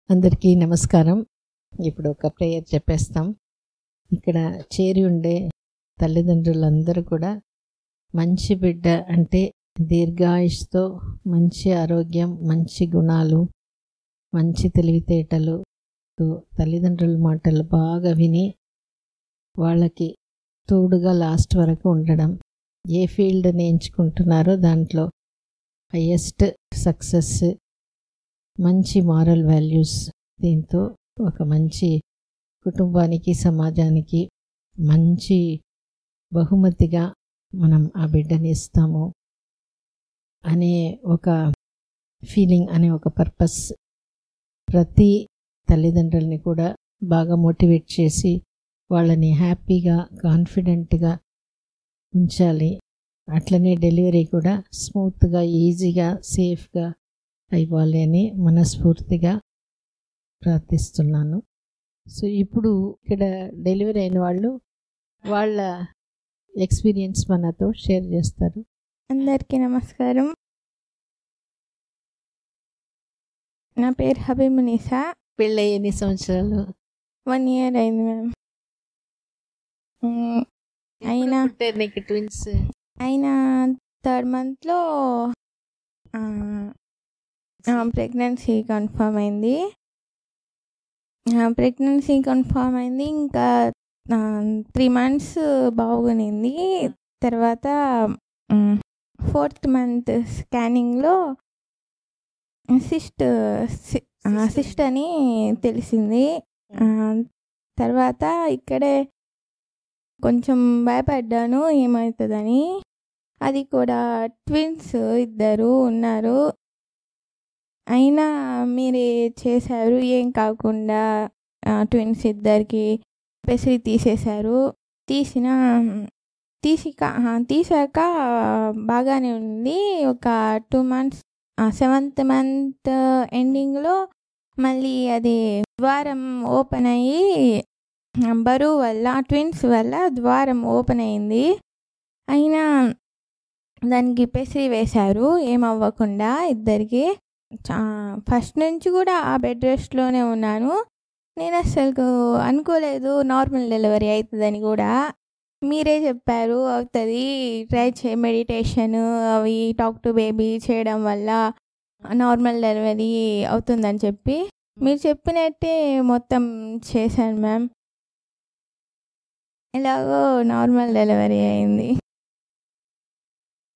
అందరికీ నమస్కారం. ఇప్పుడు ఒక ప్రేయర్ చెప్పేస్తాం. ఇక్కడ చేరి ఉండే తల్లిదండ్రులందరూ కూడా మంచి బిడ్డ అంటే దీర్ఘాయుష్తో, మంచి ఆరోగ్యం, మంచి గుణాలు, మంచి తెలివితేటలు, తల్లిదండ్రుల మాటలు బాగా విని వాళ్ళకి తోడుగా లాస్ట్ వరకు ఉండడం, ఏ ఫీల్డ్ని ఎంచుకుంటున్నారో దాంట్లో హయ్యెస్ట్ సక్సెస్, మంచి మారల్ వాల్యూస్, దీంతో ఒక మంచి కుటుంబానికి, సమాజానికి మంచి బహుమతిగా మనం ఆ బిడ్డని ఇస్తాము అనే ఒక ఫీలింగ్, అనే ఒక పర్పస్ ప్రతి తల్లిదండ్రులని కూడా బాగా మోటివేట్ చేసి వాళ్ళని హ్యాపీగా, కాన్ఫిడెంట్గా ఉంచాలి. అట్లనే డెలివరీ కూడా స్మూత్గా, ఈజీగా, సేఫ్గా అయిపోవాలి అని మనస్ఫూర్తిగా ప్రార్థిస్తున్నాను. సో ఇప్పుడు ఇక్కడ డెలివరీ అయిన వాళ్ళు వాళ్ళ ఎక్స్పీరియన్స్ మనతో షేర్ చేస్తారు. అందరికీ నమస్కారం. నా పేరు హబీమునిసా. పెళ్ళి ఎన్ని సంవత్సరాలు? 1 year అయింది మ్యామ్. అయినా నీకు ట్విన్స్ అయినా 3rd monthలో ప్రెగ్నెన్సీ కన్ఫర్మ్ అయింది. ఇంకా 3 months బాగునింది. తర్వాత 4th month స్కానింగ్లో సిస్ట్ అని తెలిసింది. తర్వాత ఇక్కడే కొంచెం భయపడ్డాను ఏమవుతుందని. అది కూడా ట్విన్స్ 2 ఉన్నారు. అయినా మీరే చేశారు, ఏం కాకుండా ట్విన్స్ 2కి పెసిరి తీసేశారు. తీసాక బాగానే ఉంది. ఒక 2 months 7th month ఎండింగ్లో మళ్ళీ అది ద్వారం ఓపెన్ అయ్యి, బరువు వల్ల, ట్విన్స్ వల్ల ద్వారం ఓపెన్ అయింది. అయినా దానికి పెసిరి వేశారు ఏమవ్వకుండా 2కి. ఫస్ట్ నుంచి కూడా ఆ బెడ్ రెస్ట్లోనే ఉన్నాను. నేను అసలు అనుకోలేదు నార్మల్ డెలివరీ అవుతుందని కూడా. మీరే చెప్పారు అవుతుంది, ట్రై చేయి, మెడిటేషన్ అవి, టాక్ టు బేబీ చేయడం వల్ల నార్మల్ డెలివరీ అవుతుందని చెప్పి మీరు చెప్పినట్టే మొత్తం చేశాను మ్యామ్. ఇలాగో నార్మల్ డెలివరీ అయింది.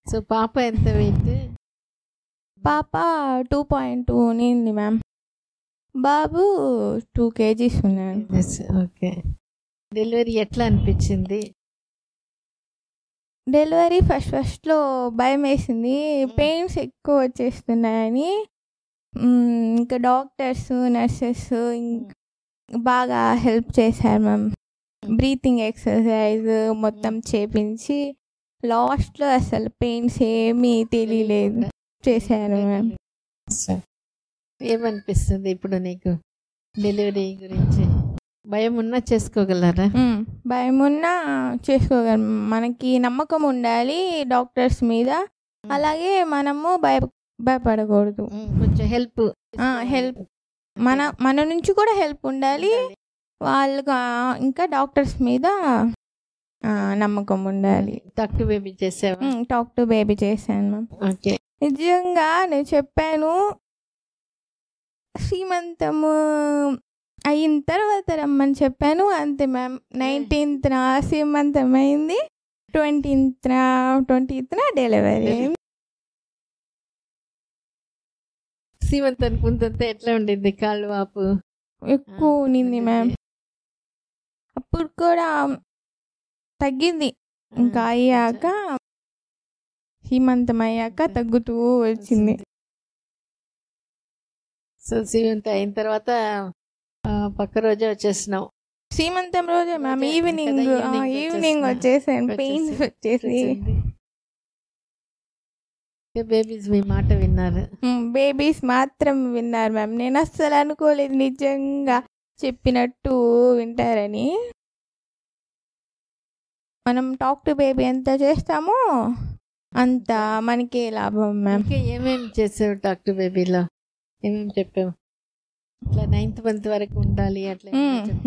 సో పాప ఎంత వెయిట్? పాప 2.2 ఉంది మ్యామ్. బాబు 2 kgs ఉన్నాడు. ఓకే. డెలివరీ ఎట్లా అనిపించింది? డెలివరీ ఫస్ట్లో భయం వేసింది, పెయిన్స్ ఎక్కువ వచ్చేస్తున్నాయని. ఇంకా డాక్టర్స్, నర్సెస్ బాగా హెల్ప్ చేశారు మ్యామ్. బ్రీతింగ్ ఎక్సర్సైజ్ మొత్తం చేపించి లాస్ట్లో అసలు పెయిన్స్ ఏమీ తెలియలేదు చేశాను మ్యామ్. ఏమనిపిస్తుంది ఇప్పుడు నీకు డెలివరీ గురించి? భయం ఉన్నా చేసుకోగలరా? భయం ఉన్నా చేసుకోగలం. మనకి నమ్మకం ఉండాలి డాక్టర్స్ మీద. అలాగే మనము భయపడకూడదు. కొంచెం హెల్ప్ మన నుంచి కూడా హెల్ప్ ఉండాలి. వాళ్ళకు ఇంకా డాక్టర్స్ మీద నమ్మకం ఉండాలి. టాక్ టు బేబీ చేసావా? టాక్ టు బేబీ చేశాను మ్యామ్. ఓకే. నిజంగా నేను చెప్పాను, శ్రీమంతము అయిన తర్వాత రమ్మని చెప్పాను, అంతే మ్యామ్. 19th శ్రీమంతం అయింది, 20th డెలివరీ. శ్రీమంతానికి ముందంతా ఎట్లా ఉండింది? కాళ్ళు వాపు ఎక్కువ ఉన్నింది మ్యామ్. అప్పుడు కూడా తగ్గింది. ఇంకా అయ్యాక, శ్రీమంతం అయ్యాక తగ్గుతూ వచ్చింది. సో శ్రీమంతం అయిన తర్వాత పక్క రోజే వచ్చేసినావు? శ్రీమంతం రోజే మ్యామ్. ఈవినింగ్ వచ్చేసాను. పెయిన్స్ వచ్చేసి. బేబీస్ మీ మాట విన్నారు? బేబీస్ మాత్రం విన్నారు మ్యామ్. నేను అస్సలు అనుకోలేదు నిజంగా చెప్పినట్టు వింటారని. మనం టాక్ టు బేబీ ఎంత చేస్తామో అంత మనకే లాభం మ్యామ్. ఏమేమి చేసావు టాక్ టు బేబీలో? ఏమేమి చెప్పావు? ఇట్లా 9th మంత్ వరకు ఉండాలి అట్లా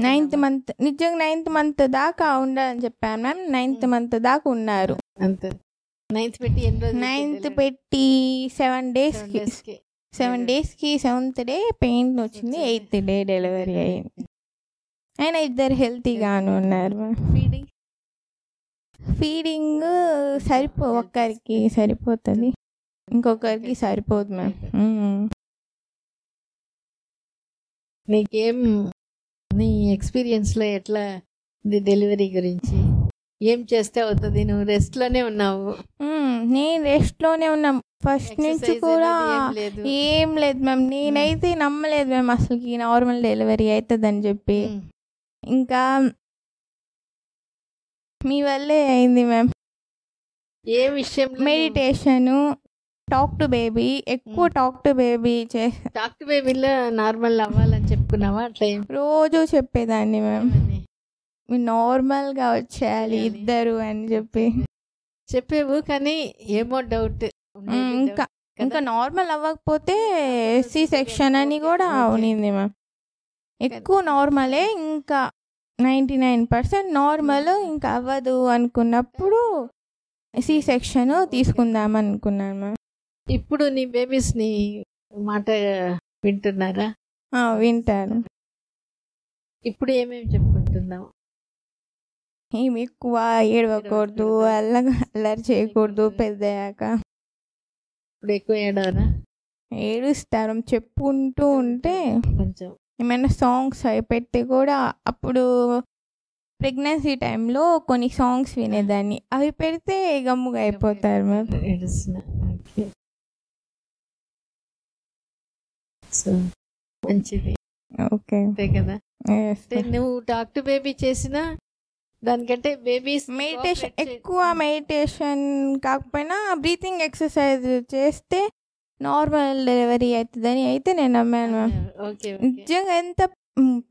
9th మంత్ నిజంగా 9th మంత్ దాకా ఉండాలని చెప్పాను మ్యామ్. 9th మంత్ దాకా ఉన్నారు. అంతే. 9th పెట్టి ఎన్ని రోజులు? 9th పెట్టి 7 డేస్కి 7 డేస్కి 7th డే పెయిన్ వచ్చింది. 8th డే డెలివరీ అయ్యింది. అయినా ఇద్దరు హెల్తీగానే ఉన్నారు మ్యామ్. ఫీడింగ్ ఒక్కరికి సరిపోతుంది, ఇంకొకరికి సరిపోదు మ్యామ్. నీకేం నీ ఎక్స్పీరియన్స్లో ఎట్లా డెలివరీ గురించి ఏం చేస్తే అవుతుంది? నువ్వు రెస్ట్లోనే ఉన్నావు. నేను రెస్ట్లోనే ఉన్నా ఫస్ట్ నుంచి కూడా. ఏం లేదు మ్యామ్, నేనైతే నమ్మలేదు మ్యామ్ అసలుకి నార్మల్ డెలివరీ అవుతుందని చెప్పి. ఇంకా మీ వల్లే అయింది మ్యామ్. ఏ విషయం? మెడిటేషను, టాక్ టు బేబీ, ఎక్కువ talk to baby talk to బేబీలో నార్మల్ అవ్వాలని చెప్పుకున్నావా? అట్లా రోజు చెప్పేదాన్ని మ్యామ్, మీరు నార్మల్గా వచ్చేయాలి ఇద్దరు అని చెప్పి చెప్పేవు. కానీ ఏమో డౌట్, ఇంకా నార్మల్ అవ్వకపోతే సి సెక్షన్ అని కూడా ఉనింది మ్యామ్. ఎక్కువ నార్మలే, ఇంకా 99% నార్మల్. ఇంకా అవ్వదు అనుకున్నప్పుడు సి సెక్షన్ తీసుకుందాం అనుకున్నాను మ్యామ్. ఇప్పుడు నీ బేబీస్ నీ మాట వింటున్నారా? వింటాను. ఇప్పుడు ఏమేమి చెప్పుకుంటున్నావు? ఏమి ఎక్కువ ఏడవకూడదు, అల్లరి చేయకూడదు. పెద్దయ్యాక ఇప్పుడు ఎక్కువ ఏడవరా? ఏడుస్తారు చెప్పుకుంటూ ఉంటే. కొంచెం ఏమైనా సాంగ్స్ పెడితే కూడా, అప్పుడు ప్రెగ్నెన్సీ టైంలో కొన్ని సాంగ్స్ వినేదాన్ని, అవి పెడితే గమ్ముగా అయిపోతారు మ్యామ్. మంచిది. ఓకే, అంతే కదా. నువ్వు టాక్ టు బేబీ చేసినా దానికంటే బేబీస్ మెడిటేషన్, ఎక్కువ మెడిటేషన్ కాకపోయినా బ్రీతింగ్ ఎక్సర్సైజ్ చేస్తే నార్మల్ డెలివరీ అవుతుందని అయితే నేను నమ్మాను మ్యామ్. నిజంగా ఎంత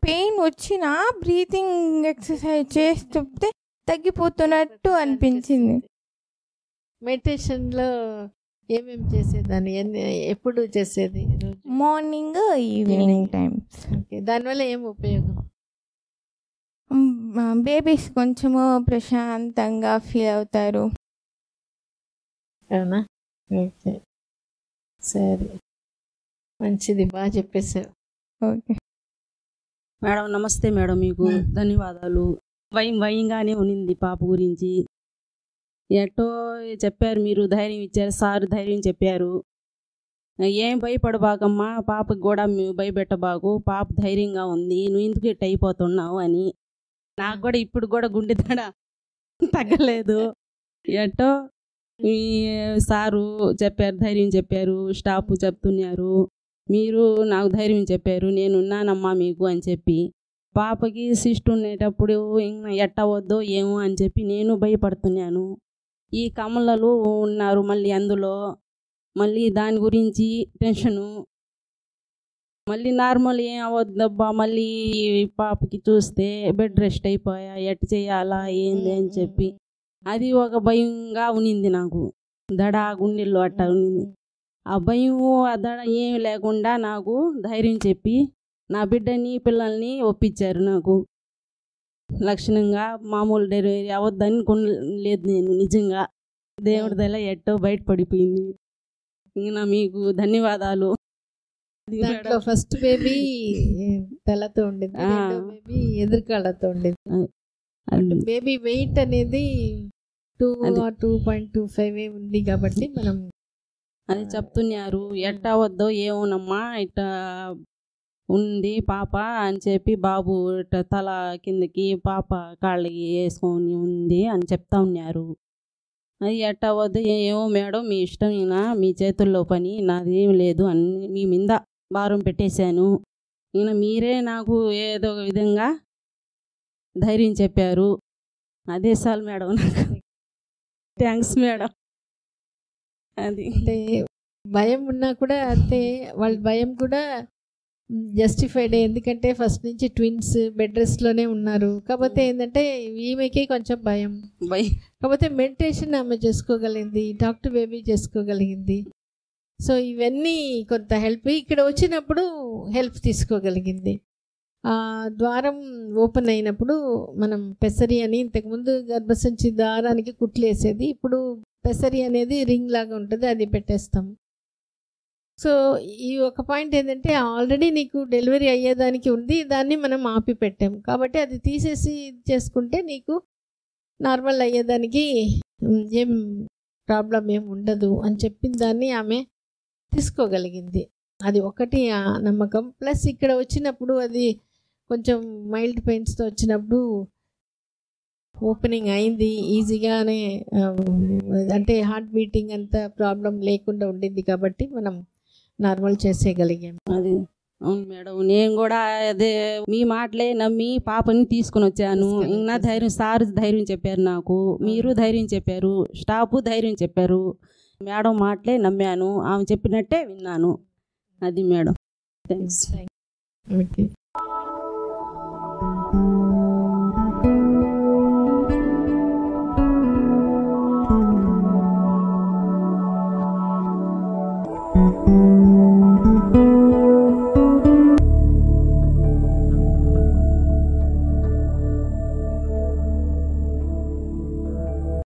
పెయిన్ వచ్చినా బ్రీతింగ్ ఎక్సర్సైజ్ చేస్తుంటే తగ్గిపోతున్నట్టు అనిపించింది. మెడిటేషన్లో ఏమేమి చేసేదాన్ని? ఎప్పుడు చేసేది? Morning, evening times. దానివల్ల ఏం ఉపయోగం? బేబీస్ కొంచెము ప్రశాంతంగా ఫీల్ అవుతారు. అవునా? ఓకే, సరే, మంచిది, బాగా చెప్పేసావు. ఓకే మేడం, నమస్తే మేడం. మీకు ధన్యవాదాలు. భయంగానే ఉనింది పాప గురించి. ఎట్టో చెప్పారు, మీరు ధైర్యం ఇచ్చారు, సార్ ధైర్యం చెప్పారు. ఏం భయపడబాకమ్మా, పాపకి కూడా మేము భయపెట్టబాకు, పాప ధైర్యంగా ఉంది, నువ్వు ఎందుకు ఇట్ట అయిపోతున్నావు అని. నాకు కూడా ఇప్పుడు కూడా గుండె దడ తగ్గలేదు. ఎట్టో ఈ సారు చెప్పారు, ధైర్యం చెప్పారు, స్టాఫ్ చెప్తున్నారు, మీరు నాకు ధైర్యం చెప్పారు, నేనున్నానమ్మా మీకు అని చెప్పి. పాపకి సిస్ట్ ఉండేటప్పుడు ఇంకా ఎట్టవద్దో ఏమో అని చెప్పి నేను భయపడుతున్నాను. ఈ కమలలు ఉన్నారు మళ్ళీ అందులో, మళ్ళీ దాని గురించి టెన్షను. మళ్ళీ నార్మల్ ఏం అవద్దబ్బా, మళ్ళీ పాపకి చూస్తే బెడ్ రెస్ట్ అయిపోయా, ఎట్ట చేయాలా ఏంది అని చెప్పి అది ఒక భయంగా ఉనింది నాకు. దడ గుండెల్లో అట్ట ఉనింది. ఆ భయం ఆ దడ ఏం లేకుండా నాకు ధైర్యం చెప్పి నా బిడ్డని పిల్లల్ని ఒప్పించారు. నాకు లక్షణంగా మామూలు డెలివరీ అవద్దని లేదు. నేను నిజంగా దేవుడి దయ ఎట్టో బయటపడిపోయింది. ఇంకా మీకు ధన్యవాదాలు. దాంట్లో ఫస్ట్ బేబీ తలతో ఉండేది, రెండో బేబీ ఎదురుకాళ్ళతో ఉండేది. బేబీ వెయిట్ అనేది 2.25 ఉంది కాబట్టి మనం అది చెప్తున్నారు. ఎట్టా వద్దో ఏమోనమ్మా ఇట్లా ఉంది పాప అని చెప్పి, బాబు ఇట్లా తల కిందకి పాప కాళ్ళకి వేసుకొని ఉంది అని చెప్తా ఉన్నారు. అది ఎట్టా వద్దు ఏమో మేడం, మీ ఇష్టం, మీ చేతుల్లో పని, నాది ఏం లేదు, అన్ని మీ మీద భారం పెట్టేశాను. మీరే నాకు ఏదో ఒక విధంగా ధైర్యం చెప్పారు. అదే సార్ మేడం, నాకు థ్యాంక్స్ మేడం. అది అంటే భయం ఉన్నా కూడా అంతే, వాళ్ళ భయం కూడా జస్టిఫైడ్. ఎందుకంటే ఫస్ట్ నుంచి ట్విన్స్ బెడ్ రెస్ట్లోనే ఉన్నారు. కాకపోతే ఏంటంటే ఈమెకి కొంచెం భయం. కాకపోతే మెడిటేషన్ ఆమె చేసుకోగలిగింది, టాక్ టు బేబీ చేసుకోగలిగింది. సో ఇవన్నీ కొంత హెల్ప్. ఇక్కడ వచ్చినప్పుడు హెల్ప్ తీసుకోగలిగింది. ద్వారం ఓపెన్ అయినప్పుడు మనం పెసరి అని, ఇంతకుముందు గర్భసంచి దారానికి కుట్లు వేసేది, ఇప్పుడు పెసరి అనేది రింగ్ లాగా ఉంటుంది, అది పెట్టేస్తాం. సో ఈ ఒక పాయింట్ ఏంటంటే ఆల్రెడీ నీకు డెలివరీ అయ్యేదానికి ఉంది, దాన్ని మనం ఆపి పెట్టాం కాబట్టి అది తీసేసి చేసుకుంటే నీకు నార్మల్ అయ్యేదానికి ఏం ప్రాబ్లం ఏం ఉండదు అని చెప్పిన దాన్ని ఆమె తీసుకోగలిగింది. అది ఒకటి నమ్మకం. ప్లస్ ఇక్కడ వచ్చినప్పుడు అది కొంచెం మైల్డ్ పెయిన్స్తో వచ్చినప్పుడు ఓపెనింగ్ అయింది ఈజీగానే, అంటే హార్ట్ బీటింగ్ అంత ప్రాబ్లం లేకుండా ఉండింది కాబట్టి మనం నార్మల్ చేసేయగలిగాం. అది అవును మేడం, నేను కూడా అదే మీ మాటలే నమ్మి పాపని తీసుకుని వచ్చాను. ఇంకా ధైర్యం, సార్ ధైర్యం చెప్పారు, నాకు మీరు ధైర్యం చెప్పారు, స్టాఫ్ ధైర్యం చెప్పారు. మేడం మాటలే నమ్మాను, ఆమె చెప్పినట్టే విన్నాను. అది మేడం, థ్యాంక్స్. ఓకే.